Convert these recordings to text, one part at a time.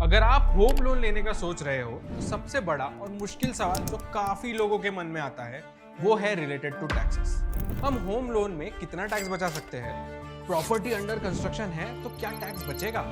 अगर आप home loan लेने का सोच रहे हो तो सबसे बड़ा और मुश्किल सवाल जो काफी लोगों के मन में आता है वो है रिलेटेड टू टैक्सेस। हम होम लोन में कितना टैक्स बचा सकते हैं? प्रॉपर्टी अंडर कंस्ट्रक्शन है तो क्या टैक्स बचेगा?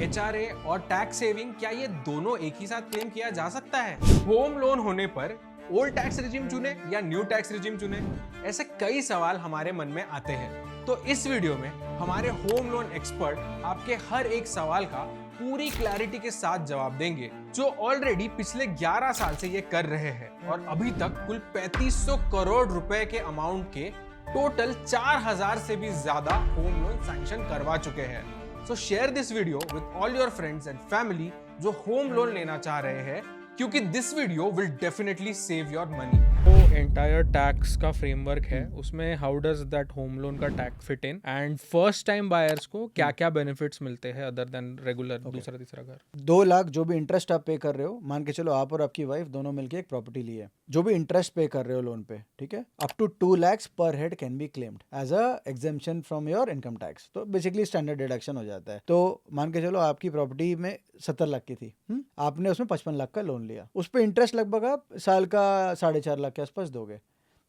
एचआरए और टैक्स सेविंग, क्या ये दोनों एक ही साथ क्लेम किया जा सकता है? होम लोन होने पर ओल्ड टैक्स रिजिम चुने या न्यू टैक्स रिजिम चुने? ऐसे कई सवाल हमारे मन में आते हैं। तो इस वीडियो में हमारे होम लोन एक्सपर्ट आपके हर एक सवाल का पूरी क्लैरिटी के साथ जवाब देंगे, जो ऑलरेडी पिछले 11 साल से ये कर रहे हैं और अभी तक कुल 3500 करोड़ रुपए के अमाउंट के टोटल 4000 से भी ज्यादा होम लोन सैंक्शन करवा चुके हैं। So share this video with all your friends and family जो होम लोन लेना चाह रहे हैं, क्योंकि this video will definitely save your money. तो एंटायर टैक्स का फ्रेमवर्क है, उसमें how does that home loan का tax fit in and first time buyers को क्या क्या बेनिफिट्स मिलते हैं अदर देन रेगुलर दूसरा तीसरा घर? 2 लाख जो भी इंटरेस्ट आप पे कर रहे हो, मान के चलो आप और आपकी वाइफ दोनों मिलके एक प्रॉपर्टी ली है, जो भी इंटरेस्ट पे कर रहे हो लोन पे, ठीक है, अप टू 2 lakhs पर head can be claimed as a exemption from your income tax. तो बेसिकली स्टैंडर्ड डिडक्शन हो जाता है। तो मान के चलो आपकी प्रॉपर्टी में 70 लाख की थी, आपने उसमें 55 लाख का लोन लिया, उस पर इंटरेस्ट लगभग आप साल का 4.5 लाख के आसपास दोगे,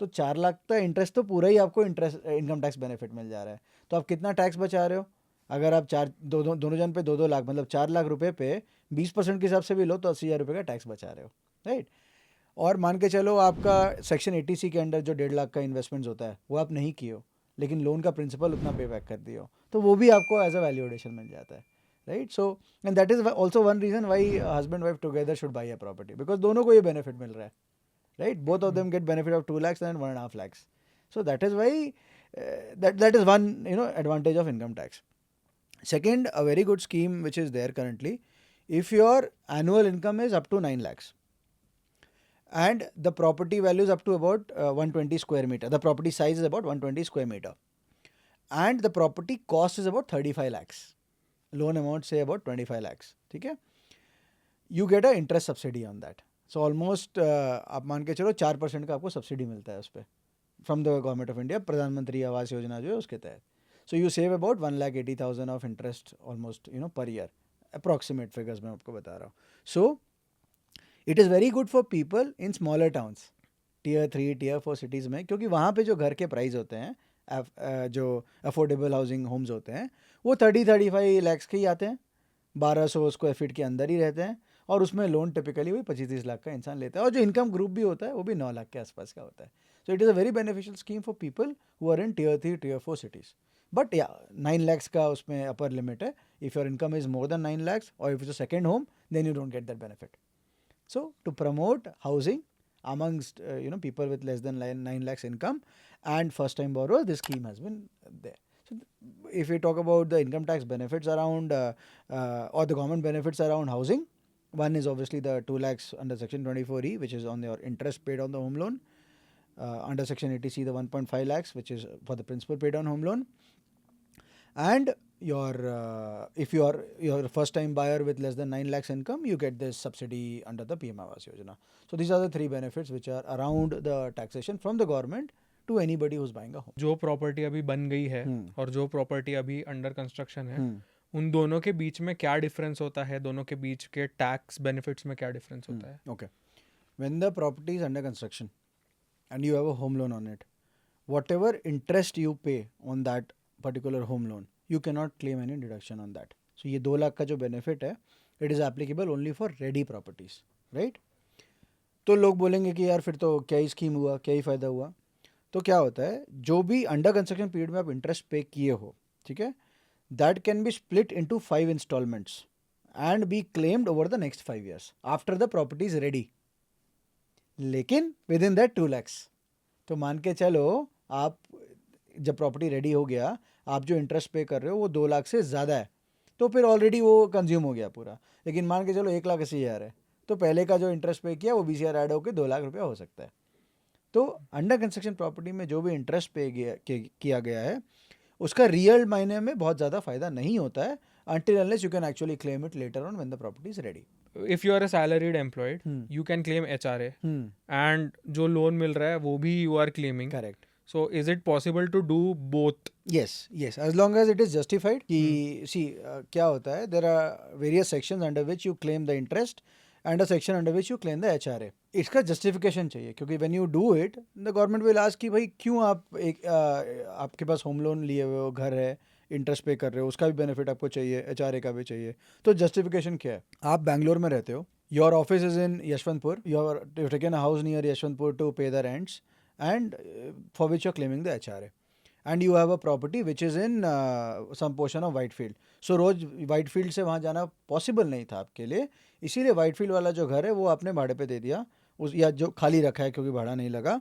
तो 4 लाख का इंटरेस्ट तो पूरा ही आपको इंटरेस्ट इनकम टैक्स बेनिफिट मिल जा रहा है। तो आप कितना टैक्स बचा रहे हो? अगर आप दोनों जन पे 2-2 लाख मतलब 4 लाख रुपए पे 20% के हिसाब से भी लो तो 80,000 रुपये का टैक्स बचा रहे हो, राइट। और मान के चलो आपका सेक्शन 80C के अंडर जो 1.5 लाख का इन्वेस्टमेंट होता है वो आप नहीं किए हो, लेकिन लोन का प्रिंसिपल उतना पे बैक कर दिए हो, तो वो भी आपको एज अ वैल्यू एडिशन मिल जाता है, right. So and that is also one reason why husband wife together should buy a property, because दोनों को ये बेनिफिट मिल रहा है, right? Both of them get benefit of 2 lakhs and 1.5 lakhs. So that is why that is one advantage of income tax. Second, a very good scheme which is there currently, if your annual income is up to 9 lakhs and the property value is up to about 120 square meter, the property size is about 120 square meter and the property cost is about 35 lakhs, loan amount say about 25 lakhs, ठीक है, you get a interest subsidy on that. So almost आप मान के चलो 4% का आपको subsidy मिलता है उस पर from the government of India, प्रधानमंत्री आवास योजना जो है उसके तहत। So you save about 1,80,000 of interest almost per year, approximate figures मैं आपको बता रहा हूँ। सो it is very good for people in smaller towns, Tier 3 Tier 4 cities में, क्योंकि वहाँ पे जो घर के प्राइस होते हैं जो अफोर्डेबल हाउसिंग होम्स होते हैं वो 30-35 लैक्स के ही आते हैं, 1200 स्क्वायर फीट के अंदर ही रहते हैं, और उसमें लोन टिपिकली वही 25-30 लाख का इंसान लेता है, और जो इनकम ग्रुप भी होता है वो भी 9 लाख के आसपास का होता है। So it is a very beneficial scheme for people who are in Tier 3 Tier 4 cities. But या 9 लैक्स का उसमें अपर लिमिट है। If your income is more than 9 lakhs और if it's a second home then you don't get that benefit. So to promote housing amongst people with less than 9 lakhs income and first time borrowers, this scheme has been there. So if we talk about the income tax benefits around or the government benefits around housing, one is obviously the 2 lakhs under section 24E, which is on your interest paid on the home loan. Under section 80C, the 1.5 lakhs, which is for the principal paid on home loan. And your if you are your first time buyer with less than 9 lakhs income, you get this subsidy under the PM Awas Yojana. So these are the 3 benefits which are around the taxation from the government to anybody who's buying a home. जो property अभी बन गई है और जो property अभी under construction है, उन दोनों के बीच में क्या डिफरेंस होता है? दोनों के बीच के टैक्स बेनिफिट्स में क्या डिफरेंस होता है? Okay. When the property is under construction and you have a home loan on it, whatever interest you pay on that particular home loan, you cannot claim any deduction on that. So ये 2 लाख का जो benefit है, it is applicable only for ready properties, right? तो लोग बोलेंगे कि यार फिर तो क्या ही स्कीम हुआ, क्या ही फ़ायदा हुआ। तो क्या होता है, जो भी अंडर कंस्ट्रक्शन पीरियड में आप इंटरेस्ट पे किए हो, ठीक है, that can be split into 5 installments and be claimed over the next 5 years after the property is ready, लेकिन विद इन दैट 2 lakhs। तो मान के चलो आप जब प्रॉपर्टी रेडी हो गया, आप जो इंटरेस्ट पे कर रहे हो वो 2 लाख से ज़्यादा है, तो फिर ऑलरेडी वो कंज्यूम हो गया पूरा। लेकिन मान के चलो 1,80,000 है, तो पहले का जो इंटरेस्ट पे किया वो 20,000 ऐड होकर 2 लाख रुपया हो सकता है। तो अंडर कंस्ट्रक्शन प्रॉपर्टी में जो भी इंटरेस्ट पे किया गया है उसका रियल मायने में बहुत ज़्यादा फ़ायदा नहीं होता है until unless you can actually claim it later on when the property is ready. If you are a salaried employed, you can claim HRA, and जो लोन मिल रहा है वो भी you are claiming. Correct. So is it possible to do both? Yes, yes, as long as it is justified. कि see क्या होता है, there are various sections under which you claim the interest and a section under which you claim the HRA. इसका justification चाहिए, क्योंकि when you do it, the government will ask कि भाई क्यों आप आपके पास होम लोन लिए हुए हो, घर है, इंटरेस्ट पे कर रहे हो, उसका भी बेनिफिट आपको चाहिए, HRA का भी चाहिए. तो जस्टिफिकेशन क्या है? आप बैंगलोर में रहते हो, your office is in Yeshwantpur, you have taken a house near Yeshwantpur to pay the rents and for which you're claiming the HRA, and you have a property which is in some portion of Whitefield. So रोज Whitefield से वहाँ जाना possible नहीं था आपके लिए, इसीलिए Whitefield वाला जो घर है वो आपने भाड़े पे दे दिया, उस या जो खाली रखा है क्योंकि भाड़ा नहीं लगा,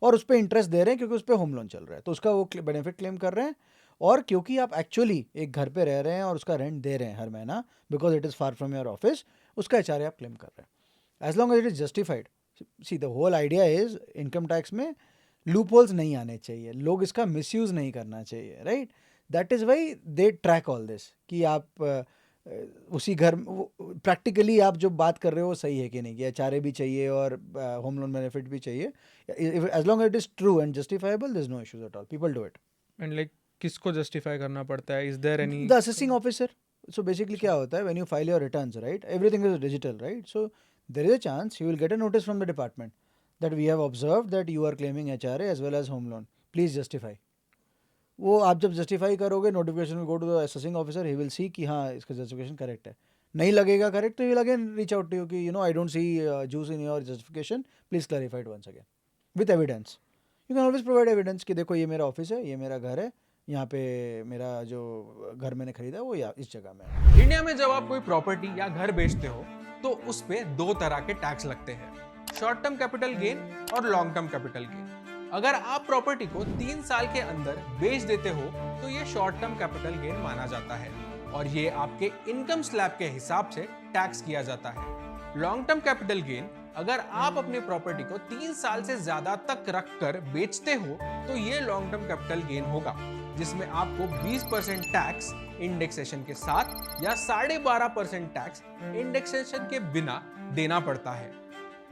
और उस पर इंटरेस्ट दे रहे हैं क्योंकि उस पर होम लोन चल रहा है, तो उसका वो बेनिफिट क्लेम कर रहे हैं. और क्योंकि आप एक्चुअली एक घर पे रह रहे हैं और उसका रेंट दे रहे हैं हर महीना, because it is far from your office, उसका HRA आप क्लेम कर रहे हैं, as long as it is justified. See the whole idea is income tax में लूप होल्स नहीं आने चाहिए, लोग इसका मिसयूज़ नहीं करना चाहिए, right. That is why they track all this कि आप उसी घर प्रैक्टिकली आप जो बात कर रहे हो सही है कि नहीं, कि HRA भी चाहिए और होम लोन बेनिफिट भी चाहिए. As long it is true and justifiable, there is no issues at all, people do it. And like किसको जस्टिफाई करना पड़ता है? Is there any The assessing officer. So basically क्या होता है, when you file your returns, right, everything is digital, right, so there is a chance you will get a notice from the department that we have observed that you are claiming HRA as well as home loan, please justify. वो आप जब justify करोगे, notification will go to the assessing officer, he will see कि हाँ इसका justification correct है. नहीं लगेगा करेक्ट तो ही will again reach out to you कि I don't see juice in your justification, please clarify it once again with evidence. You can always provide evidence कि देखो ये मेरा ऑफिस है, ये मेरा घर है, यहाँ पे मेरा जो घर मैंने खरीदा है वो इस जगह में है. इंडिया में जब आप कोई प्रॉपर्टी या घर बेचते हो तो उस पे दो तरह के टैक्स लगते हैं, शॉर्ट टर्म कैपिटल गेन और लॉन्ग टर्म कैपिटल गेन. अगर आप प्रॉपर्टी को 3 साल के अंदर बेच देते हो तो ये शॉर्ट टर्म कैपिटल गेन माना जाता है और ये आपके इनकम स्लैब के हिसाब से टैक्स किया जाता है. लॉन्ग टर्म कैपिटल गेन, अगर आप अपने प्रॉपर्टी को 3 साल से ज्यादा तक रखकर बेचते हो तो ये लॉन्ग टर्म कैपिटल गेन होगा, जिसमें आपको 20% टैक्स इंडेक्सेशन के साथ या 12.5% टैक्स इंडेक्सेशन के बिना देना पड़ता है.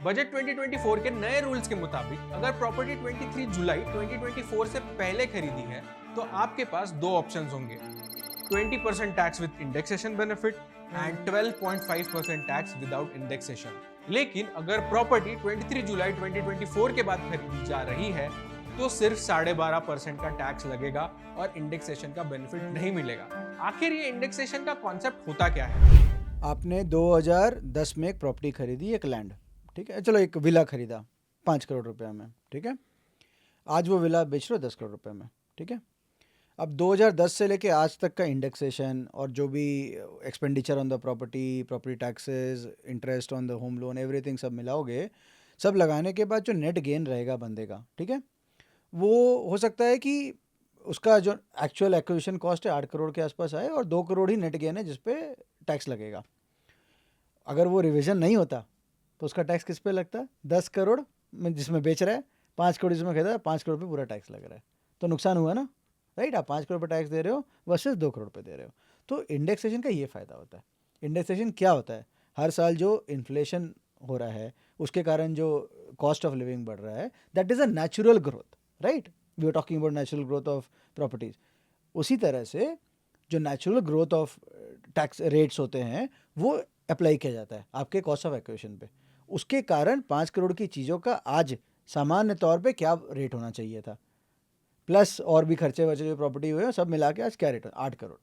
बजट 2024 के नए रूल्स के मुताबिक अगर प्रॉपर्टी 23 जुलाई 2024 से पहले खरीदी है तो आपके पास दो ऑप्शंस होंगे, 20% tax with indexation benefit and 12.5% tax without indexation. लेकिन अगर प्रॉपर्टी 23 जुलाई 2024 के बाद खरीदी जा रही है तो सिर्फ 12.5% का टैक्स लगेगा और इंडेक्सेशन का बेनिफिट नहीं मिलेगा. आखिर ये इंडेक्सेशन का कॉन्सेप्ट होता क्या है? आपने 2010 में एक प्रॉपर्टी खरीदी, एक लैंड, ठीक है, चलो एक विला खरीदा 5 करोड़ रुपए में, ठीक है. आज वो विला बेच रहे हो 10 करोड़ रुपए में, ठीक है. अब 2010 से लेके आज तक का इंडेक्सेशन और जो भी expenditure on the property taxes, interest on the home loan, everything सब मिलाओगे, सब लगाने के बाद जो नेट गेन रहेगा बंदे का, ठीक है, वो हो सकता है कि उसका जो एक्चुअल एक्विजिशन कॉस्ट है 8 करोड़ के आसपास आए और 2 करोड़ ही नेट गेन है जिस पे टैक्स लगेगा. अगर वो रिविजन नहीं होता तो उसका टैक्स किस पे लगता है? 10 करोड़ में जिसमें बेच रहा है, 5 करोड़ जिसमें खरीदा है, 5 करोड़ पे पूरा टैक्स लग रहा है, तो नुकसान हुआ ना, राइट. आप 5 करोड़ पे टैक्स दे रहे हो वर्सेस 2 करोड़ पे दे रहे हो. तो इंडेक्सेशन का ये फ़ायदा होता है. इंडेक्सेशन क्या होता है? हर साल जो इन्फ्लेशन हो रहा है उसके कारण जो कॉस्ट ऑफ लिविंग बढ़ रहा है, that is a natural growth, right. We are talking about natural growth of properties. उसी तरह से जो natural growth of tax rates होते हैं वो अप्लाई किया जाता है आपके कॉस्ट ऑफ एक्विजिशन पे. उसके कारण 5 करोड़ की चीज़ों का आज सामान्य तौर पे क्या रेट होना चाहिए था, प्लस और भी खर्चे वर्चे जो प्रॉपर्टी हुए हैं सब मिला के आज क्या रेट है? 8 करोड़,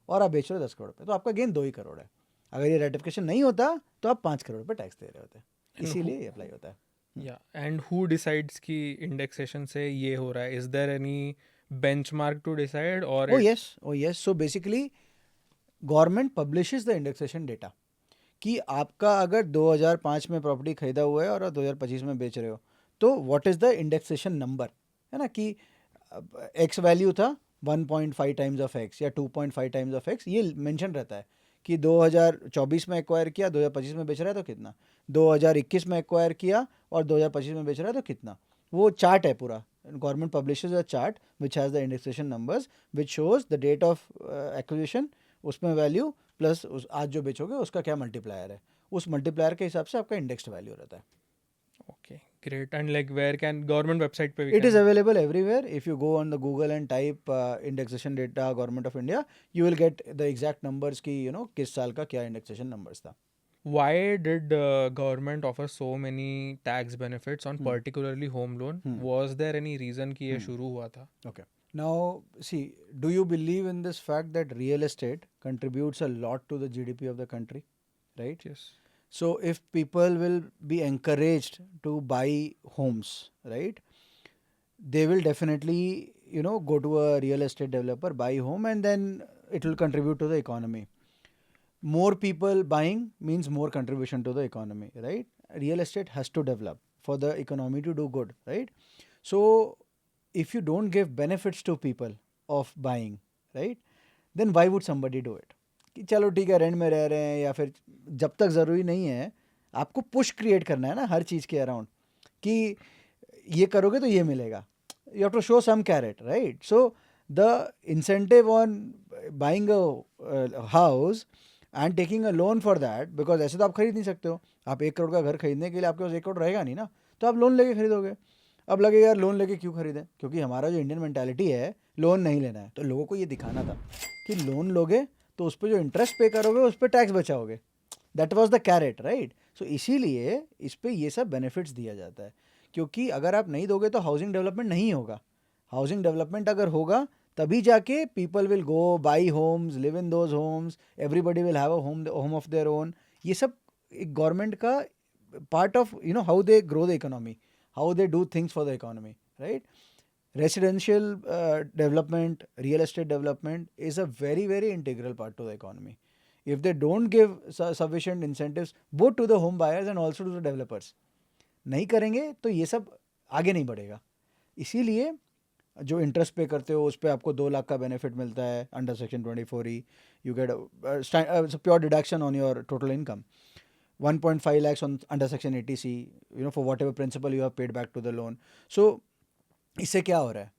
और आप बेच रहे हो 10 करोड़ पे, तो आपका गेन 2 ही करोड़ है. अगर ये रेटिफिकेशन नहीं होता तो आप 5 करोड़ पे टैक्स दे रहे होते, इसीलिए ये अप्लाई होता है. या एंड हु डिसाइड्स कि इंडेक्सेशन से ये हो रहा है? Is there any benchmark to decide और? Oh yes. So basically government publishes the indexation data कि आपका अगर 2005 में प्रॉपर्टी खरीदा हुआ है और 2025 में बेच रहे हो तो what is the indexation number, है ना, कि एक्स वैल्यू था 1.5 टाइम्स ऑफ एक्स या 2.5 टाइम्स ऑफ एक्स, ये मेंशन रहता है कि 2024 में एक्वायर किया, 2025 में बेच रहा है तो कितना, 2021 में एक्वायर किया और 2025 में बेच रहा है तो कितना. वो चार्ट है पूरा. Government publishes a chart which has the indexation numbers which shows the date of acquisition, उसमें वैल्यू प्लस उस आज जो बेचोगे उसका क्या मल्टीप्लायर है, उस मल्टीप्लायर के हिसाब से आपका इंडेक्स्ड वैल्यू रहता है. Okay. Okay, great. And like where can government website pe we It is can... available everywhere. If you go on the Google and type indexation data Government of India, you will get the exact numbers ki किस साल का क्या indexation numbers था. Why did government offer so many tax benefits on particularly home loan? Was there any reason कि ये शुरू हुआ था? Okay. Now, see, do you believe in this fact that real estate contributes a lot to the GDP of the country, right? Yes. So, if people will be encouraged to buy homes, right, they will definitely, go to a real estate developer, buy home, and then it will contribute to the economy. More people buying means more contribution to the economy, right? Real estate has to develop for the economy to do good, right? So, if you don't give benefits to people of buying, right, then why would somebody do it? कि चलो ठीक है rent में रह रहे हैं या फिर जब तक ज़रूरी नहीं है आपको पुश क्रिएट करना है ना हर चीज़ के अराउंड कि ये करोगे तो ये मिलेगा. You have to show some carrot, right? So the incentive on buying a house and taking a loan for that, because ऐसे तो आप खरीद नहीं सकते हो. आप 1 करोड़ का घर खरीदने के लिए आपके पास 1 करोड़ रहेगा नहीं ना, तो आप लोन लेके खरीदोगे. अब लगेगा यार लोन लेके क्यों खरीदें, क्योंकि हमारा जो इंडियन मेंटालिटी है लोन नहीं लेना है. तो लोगों को ये दिखाना था कि लोन लोगे तो उस पर जो इंटरेस्ट पे करोगे उस पर टैक्स बचाओगे. That was the carrot, right? So इसीलिए इस पर ये सब बेनिफिट्स दिया जाता है, क्योंकि अगर आप नहीं दोगे तो हाउसिंग डेवलपमेंट नहीं होगा. हाउसिंग डेवलपमेंट अगर होगा तभी जाके people will go buy homes, live in those homes, everybody will have a home of their own. ये सब एक गवर्नमेंट का part of how they grow the economy, how they do things for the economy, right? Residential development, real estate development is a very, very integral part to the economy. If they don't give sufficient incentives both to the home buyers and also to the developers, नहीं करेंगे तो ये सब आगे नहीं बढ़ेगा. इसीलिए जो इंटरेस्ट पे करते हो उस पर आपको 2 लाख का बेनिफिट मिलता है under section 24E. You get pure deduction on your total income. 1.5 lakhs on under section 80C, for whatever principal you have paid back to the loan. So इससे क्या हो रहा है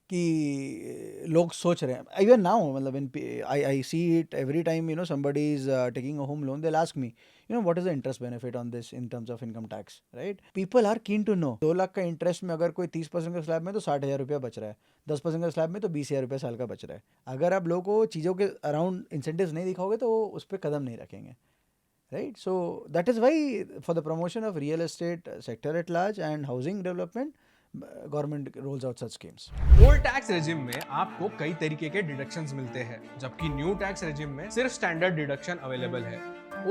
कि लोग सोच रहे हैं इवन नाउ, मतलब in I see it every time somebody is taking a home loan, they'll ask me what is the interest benefit on this in terms of income tax, right? People are keen to know. 2 lakh का interest में अगर कोई 30% का slab में तो 60,000 रुपया बच रहा है, 10% का स्लैब में तो 20,000 रुपया साल का बच रहा है. अगर आप लोगों को चीज़ों के अराउंड इंसेंटिव्स नहीं दिखाओगे तो उस पर कदम नहीं रखेंगे, right? So that is why for the promotion of real estate sector at large and housing development, government roles out such schemes. Old tax regime में आपको कई तरीके के डिडक्शंस मिलते हैं, जबकि न्यू टैक्स रेजिम में सिर्फ स्टैंडर्ड डिडक्शन अवेलेबल है.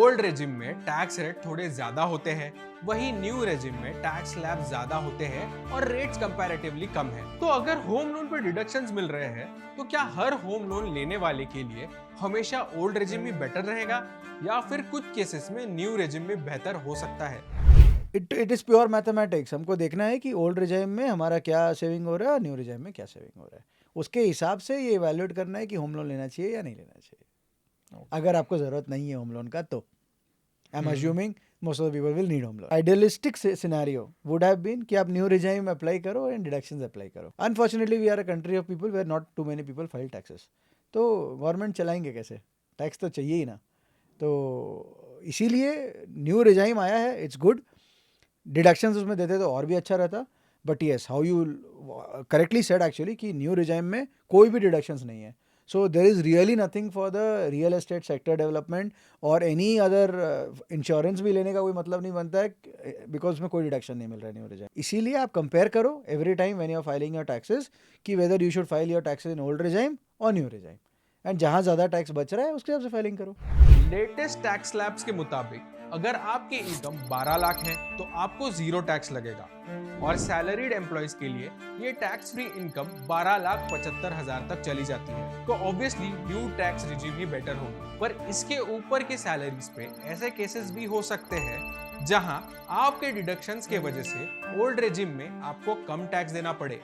ओल्ड रेजिम में टैक्स रेट थोड़े ज्यादा होते हैं, वहीं न्यू रेजिम में टैक्स स्लैब ज्यादा होते हैं और रेट्स कंपैरेटिवली कम है. तो अगर होम लोन पर डिडक्शंस मिल रहे हैं तो क्या हर होम लोन लेने वाले के लिए हमेशा ओल्ड रेजिम ही बेटर रहेगा या फिर कुछ केसेस में न्यू रेजिम में बेहतर हो सकता है? It is pure mathematics. हमको देखना है कि ओल्ड रिजाइम में हमारा क्या सेविंग हो रहा है और न्यू रिजाइम में क्या सेविंग हो रहा है. उसके हिसाब से ये इवैल्यूएट करना है कि होम लोन लेना चाहिए या नहीं लेना चाहिए. अगर आपको ज़रूरत नहीं है होम लोन का तो I am assuming most of the people will need home loan. Idealistic scenario would have been कि आप न्यू रिजाइम अप्लाई करो एंड डिडक्शंस अप्लाई करो. Unfortunately we are a country of people where not too many people file taxes. तो government चलाएंगे कैसे? Tax तो चाहिए ही ना. तो इसीलिए न्यू रिजाइम आया है, इट्स गुड. डिडक्शंस उसमें देते तो और भी अच्छा रहता. But yes, how you correctly said actually कि न्यू रिजाइम में कोई भी डिडक्शंस नहीं है. So there is really nothing for the real estate sector development और एनी अदर. इंश्योरेंस भी लेने का कोई मतलब नहीं बनता है बिकॉज उसमें कोई डिडक्शन नहीं मिल रहा है न्यू रिजाइम. इसीलिए आप कंपेयर करो every time when you are filing your taxes कि whether you should file your taxes in old regime और न्यू रिजाइम, एंड जहाँ ज़्यादा टैक्स बच रहा है उसके हिसाब से फाइलिंग करो. लेटेस्ट टैक्स स्लैब्स के मुताबिक अगर आपकी इनकम 12 लाख है तो आपको 0 टैक्स लगेगा और सैलरीड एम्प्लॉइज के लिए ये टैक्स फ्री इनकम 12,75,000 तक चली जाती है. तो ऑब्वियसली न्यू टैक्स रिजीम ही बेटर होगी. पर इसके ऊपर के सैलरीज पे ऐसे केसेस भी हो सकते हैं जहां आपके डिडक्शंस के वजह से ओल्ड रेजिम में आपको कम टैक्स देना पड़े.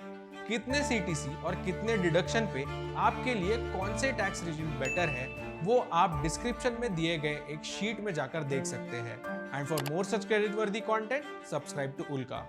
कितने सीटीसी और कितने डिडक्शन पे आपके लिए कौन से टैक्स रिजीम बेटर है वो आप डिस्क्रिप्शन में दिए गए एक शीट में जाकर देख सकते हैं. And for more such credit वर्दी कंटेंट सब्सक्राइब टू उल्का.